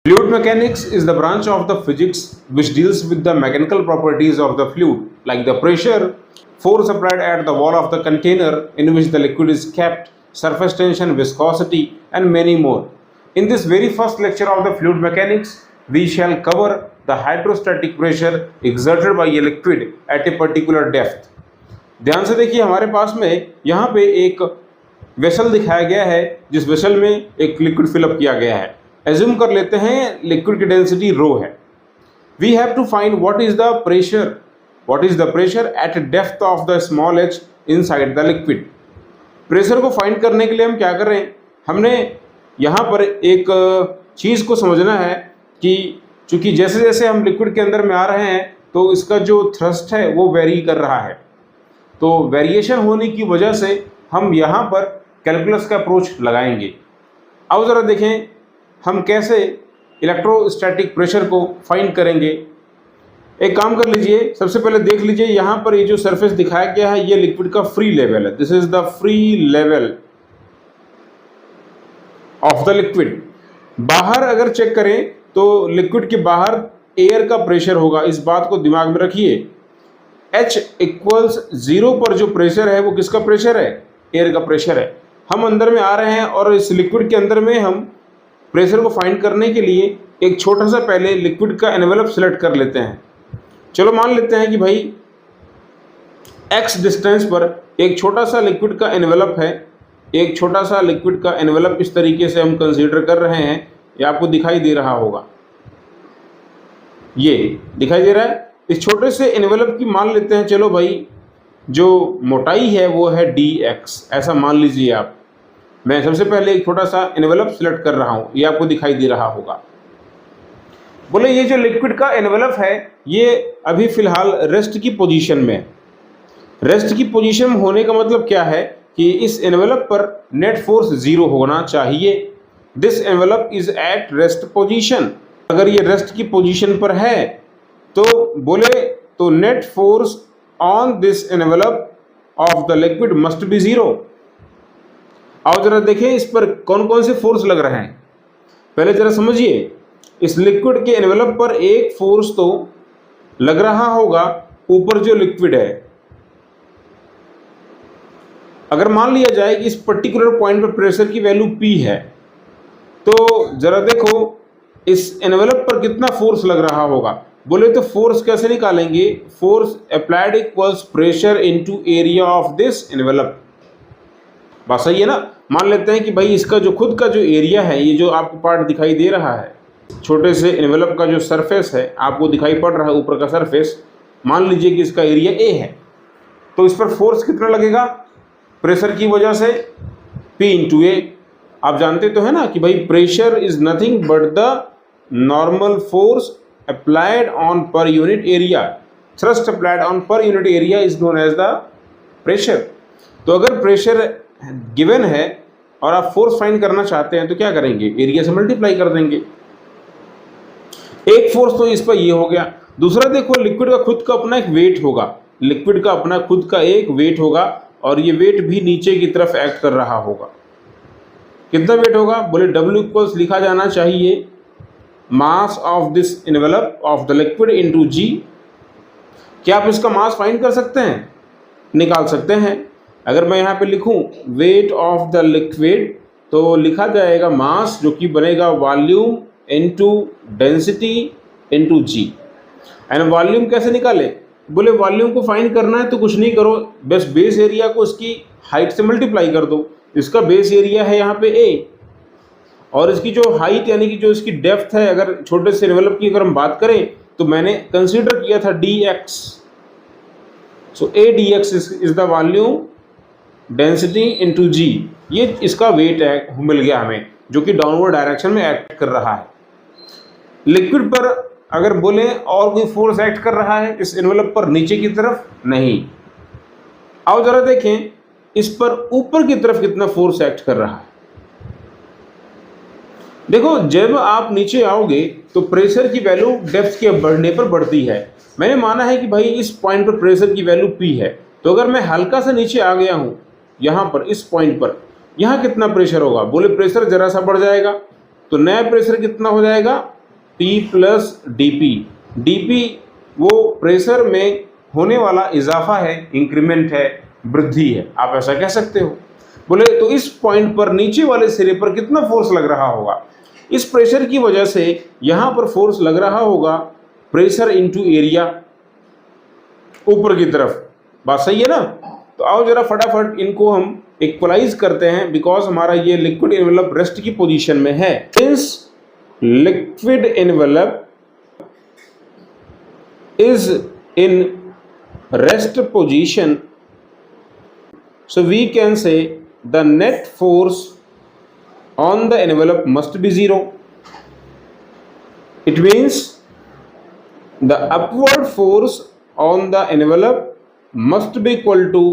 Fluid mechanics is the branch of the physics which deals with the mechanical properties of the fluid, like the pressure, force applied at the wall of the container in which the liquid is kept, surface tension, viscosity, and many more. In this very first lecture of the fluid mechanics, we shall cover the hydrostatic pressure exerted by a liquid at a particular depth. ध्यान से देखिए, हमारे पास में यहाँ पे एक vessel दिखाया गया है, जिस वेसल में एक लिक्विड फिलअप किया गया है। एज्यूम कर लेते हैं लिक्विड की डेंसिटी रो है। We have to find what is the pressure at depth of the small h inside the liquid. Pressure को फाइंड करने के लिए हम क्या कर रहे हैं, हमने यहाँ पर एक चीज़ को समझना है कि चूंकि जैसे जैसे हम लिक्विड के अंदर में आ रहे हैं तो इसका जो थ्रस्ट है वो वेरी कर रहा है। तो वेरिएशन होने की वजह से हम यहाँ पर कैलकुलस का अप्रोच लगाएंगे। अब ज़रा देखें हम कैसे इलेक्ट्रोस्टैटिक प्रेशर को फाइंड करेंगे। एक काम कर लीजिए, सबसे पहले देख लीजिए यहाँ पर ये जो सरफेस दिखाया गया है ये लिक्विड का फ्री लेवल है। This is the free level of the liquid. बाहर अगर चेक करें तो लिक्विड के बाहर एयर का प्रेशर होगा, इस बात को दिमाग में रखिए। H इक्वल्स 0 पर जो प्रेशर है वो किसका प्रेशर है, एयर का प्रेशर है। हम अंदर में आ रहे हैं और इस लिक्विड के अंदर में हम प्रेशर को फाइंड करने के लिए एक छोटा सा पहले लिक्विड का एनवेलप सेलेक्ट कर लेते हैं। चलो मान लेते हैं कि भाई x डिस्टेंस पर एक छोटा सा लिक्विड का एनवेलप है। एक छोटा सा लिक्विड का एनवेलप इस तरीके से हम कंसीडर कर रहे हैं, ये आपको दिखाई दे रहा होगा, ये दिखाई दे रहा है। इस छोटे से एनवेलप की मान लेते हैं, चलो भाई जो मोटाई है वो है dx, ऐसा मान लीजिए आप। मैं सबसे पहले एक छोटा सा एनवेलप सिलेक्ट कर रहा हूं, ये आपको दिखाई दे रहा होगा। बोले ये जो लिक्विड का एनवेलप है ये अभी फिलहाल रेस्ट की पोजीशन में है। रेस्ट की पोजीशन में होने का मतलब क्या है कि इस एनवेलप पर नेट फोर्स 0 होना चाहिए। This envelope is at rest position. अगर ये रेस्ट की पोजीशन पर है तो बोले तो net force on this envelope of the liquid must be 0। आओ जरा देखें इस पर कौन कौन से फोर्स लग रहे हैं। पहले जरा समझिए, इस लिक्विड के एनवेलप पर एक फोर्स तो लग रहा होगा ऊपर जो लिक्विड है। अगर मान लिया जाए कि इस पर्टिकुलर पॉइंट पर प्रेशर की वैल्यू P है तो जरा देखो इस एनवेलप पर कितना फोर्स लग रहा होगा। बोले तो फोर्स कैसे निकालेंगे, force applied equals pressure into area of this envelope. बात सही है ना। मान लेते हैं कि भाई इसका जो खुद का जो एरिया है, ये जो आपको पार्ट दिखाई दे रहा है, छोटे से एनवेलप का जो सरफेस है आपको दिखाई पड़ रहा है ऊपर का सरफेस, मान लीजिए कि इसका एरिया A है। तो इस पर फोर्स कितना लगेगा प्रेशर की वजह से, P इंटू A। आप जानते तो है ना कि भाई pressure is nothing but the normal force applied on per unit area. Thrust applied on per unit area is known as the pressure. तो अगर प्रेशर गिवन है और आप फोर्स फाइंड करना चाहते हैं तो क्या करेंगे, एरिया से मल्टीप्लाई कर देंगे। एक फोर्स तो इस पर ये हो गया। दूसरा देखो लिक्विड का खुद का अपना एक वेट होगा, लिक्विड का अपना खुद का एक वेट होगा और ये वेट भी नीचे की तरफ एक्ट कर रहा होगा। कितना वेट होगा, बोले W इक्वल्स लिखा जाना चाहिए mass of this envelope of the liquid into G। क्या आप इसका मास फाइंड कर सकते हैं, निकाल सकते हैं। अगर मैं यहाँ पे लिखूँ वेट ऑफ द लिक्विड तो लिखा जाएगा मास, जो कि बनेगा volume into density into G। And volume कैसे निकाले, बोले वॉल्यूम को फाइंड करना है तो कुछ नहीं करो, बस बेस एरिया को इसकी हाइट से मल्टीप्लाई कर दो। इसका बेस एरिया है यहाँ पे A और इसकी जो हाइट यानी कि जो इसकी डेप्थ है, अगर छोटे से एनवेलप की अगर हम बात करें तो मैंने कंसीडर किया था dx। So A dx is the volume density into G। ये इसका वेट है, मिल गया हमें, जो कि डाउनवर्ड डायरेक्शन में एक्ट कर रहा है। लिक्विड पर अगर बोले और कोई फोर्स एक्ट कर रहा है इस एनवेलप पर नीचे की तरफ, नहीं। आओ जरा देखें इस पर ऊपर की तरफ कितना फोर्स एक्ट कर रहा है। देखो जब आप नीचे आओगे तो प्रेशर की वैल्यू डेप्थ के बढ़ने पर बढ़ती है। मैंने माना है कि भाई इस पॉइंट पर प्रेशर की वैल्यू P है, तो अगर मैं हल्का सा नीचे आ गया हूं यहाँ पर इस पॉइंट पर, यहाँ कितना प्रेशर होगा, बोले प्रेशर जरा सा बढ़ जाएगा। तो नया प्रेशर कितना हो जाएगा, P प्लस dP। dP वो प्रेशर में होने वाला इजाफा है, इंक्रीमेंट है, वृद्धि है, आप ऐसा कह सकते हो। बोले तो इस पॉइंट पर नीचे वाले सिरे पर कितना फोर्स लग रहा होगा, इस प्रेशर की वजह से यहां पर फोर्स लग रहा होगा प्रेशर इनटू एरिया ऊपर की तरफ। बात सही है ना? तो आओ जरा फटाफट इनको हम इक्वलाइज करते हैं, बिकॉज हमारा ये लिक्विड एनवेलप रेस्ट की पोजीशन में है। Since liquid envelope is in rest position, so we can say the net force on the envelope must be 0. It means the upward force on the envelope must be equal to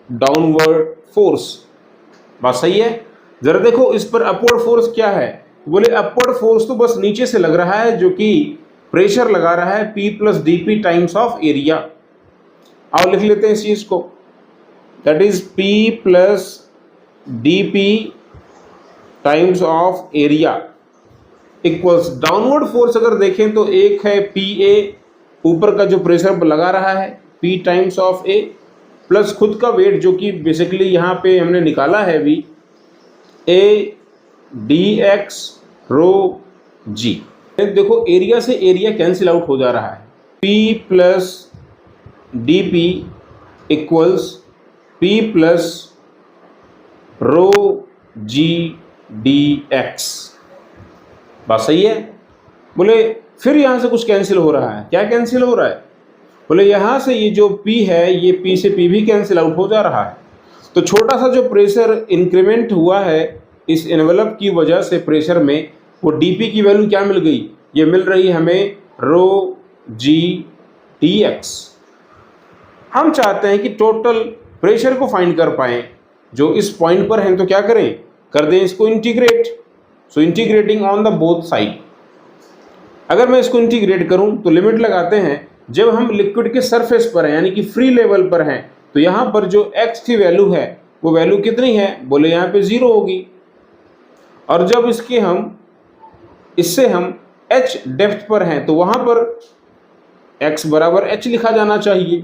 downward force. बात सही है? जरा देखो इस पर upward force क्या है। बोले अपवर्ड फोर्स तो बस नीचे से लग रहा है, जो कि प्रेशर लगा रहा है P plus dP times of area. आओ लिख लेते हैं इस चीज को, that is P plus dP times of area equals downward force. अगर देखें तो एक है PA, ऊपर का जो प्रेशर लगा रहा है P times of A, plus खुद का वेट जो कि बेसिकली यहाँ पे हमने निकाला है भी, A dx रो G। देखो एरिया से एरिया कैंसिल आउट हो जा रहा है, P plus dP equals P plus रो G dx। बात सही है? बोले फिर यहाँ से कुछ कैंसिल हो रहा है। क्या कैंसिल हो रहा है? बोले यहाँ से ये जो P है, ये P से P भी कैंसिल आउट हो जा रहा है। तो छोटा सा जो प्रेशर इंक्रीमेंट हुआ है इस एनवेलप की वजह से प्रेशर में, वो dP की वैल्यू क्या मिल गई, ये मिल रही है हमें रो G dx। हम चाहते हैं कि टोटल प्रेशर को फाइंड कर पाएं जो इस पॉइंट पर हैं, तो क्या करें, कर दें इसको integrate. So integrating on the both side. अगर मैं इसको इंटीग्रेट करूं तो लिमिट लगाते हैं, जब हम लिक्विड के सरफेस पर हैं यानी कि फ्री लेवल पर हैं, तो यहाँ पर जो x की वैल्यू है वो वैल्यू कितनी है, बोले यहाँ पे 0 होगी। और जब इससे हम h डेप्थ पर हैं तो वहां पर x बराबर h लिखा जाना चाहिए।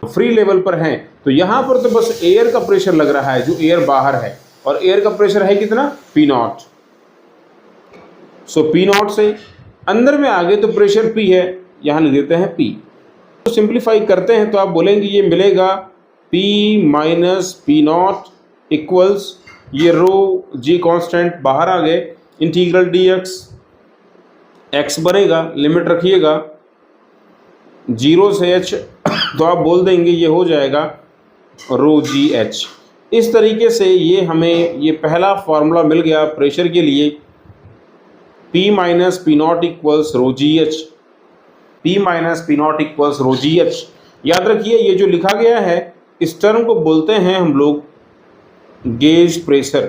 फ्री लेवल पर हैं तो यहां पर तो बस एयर का प्रेशर लग रहा है जो एयर बाहर है, और एयर का प्रेशर है कितना, P0। सो P0 से अंदर में आ गए तो प्रेशर P है, यहां लिख देते हैं P। तो सिंप्लीफाई करते हैं तो आप बोलेंगे ये मिलेगा P माइनस P0 इक्वल्स, ये रो G कांस्टेंट बाहर आ गए, इंटीग्रल dx x बनेगा, लिमिट रखिएगा 0 से h, तो आप बोल देंगे ये हो जाएगा रो GH। इस तरीके से ये हमें ये पहला फॉर्मूला मिल गया प्रेशर के लिए, P minus P0 equals rho GH। P minus P0 equals rho GH। याद रखिए ये जो लिखा गया है इस टर्म को बोलते हैं हम लोग gauge pressure.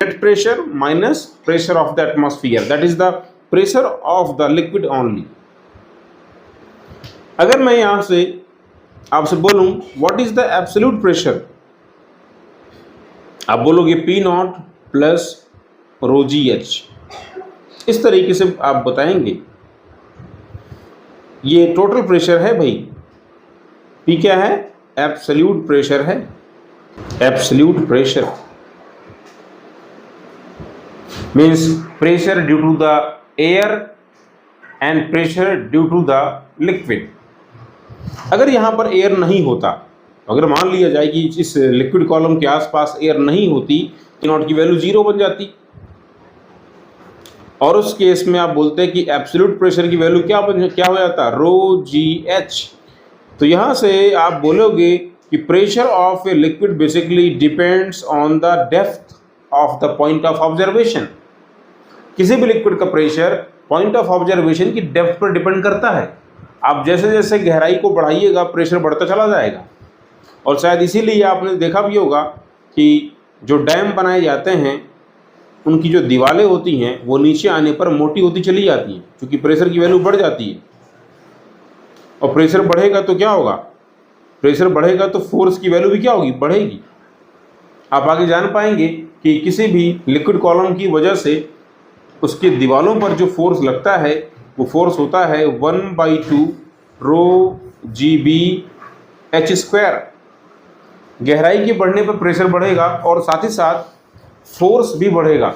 Net pressure minus pressure of the atmosphere, that is the pressure of the liquid only. अगर मैं यहां से आपसे बोलूं what is the absolute pressure, आप बोलोगे P0 प्लस रो GH। इस तरीके से आप बताएंगे ये टोटल प्रेशर है भाई। P क्या है, एब्सोल्यूट प्रेशर है। Absolute pressure means pressure due to the air and pressure due to the liquid. अगर यहाँ पर एयर नहीं होता, अगर मान लिया जाए कि इस लिक्विड कॉलम के आसपास एयर नहीं होती, P0 की वैल्यू 0 बन जाती, और उस केस में आप बोलते हैं कि एब्सोल्यूट प्रेशर की वैल्यू क्या हो जाता, रो GH। तो यहाँ से आप बोलोगे कि pressure of a liquid basically depends on the depth of the point of observation. किसी भी लिक्विड का प्रेशर पॉइंट ऑफ ऑब्जर्वेशन की डेप्थ पर डिपेंड करता है। आप जैसे जैसे गहराई को बढ़ाइएगा प्रेशर बढ़ता चला जाएगा। और शायद इसीलिए आपने देखा भी होगा कि जो डैम बनाए जाते हैं उनकी जो दीवारें होती हैं वो नीचे आने पर मोटी होती चली जाती हैं, क्योंकि प्रेशर की वैल्यू बढ़ जाती है। और प्रेशर बढ़ेगा तो क्या होगा, प्रेशर बढ़ेगा तो फोर्स की वैल्यू भी क्या होगी, बढ़ेगी। आप आगे जान पाएंगे कि किसी भी लिक्विड कॉलम की वजह से उसकी दीवारों पर जो फोर्स लगता है वो फोर्स होता है 1/2 रो GB/H²। गहराई के बढ़ने पर प्रेशर बढ़ेगा और साथ ही साथ फोर्स भी बढ़ेगा।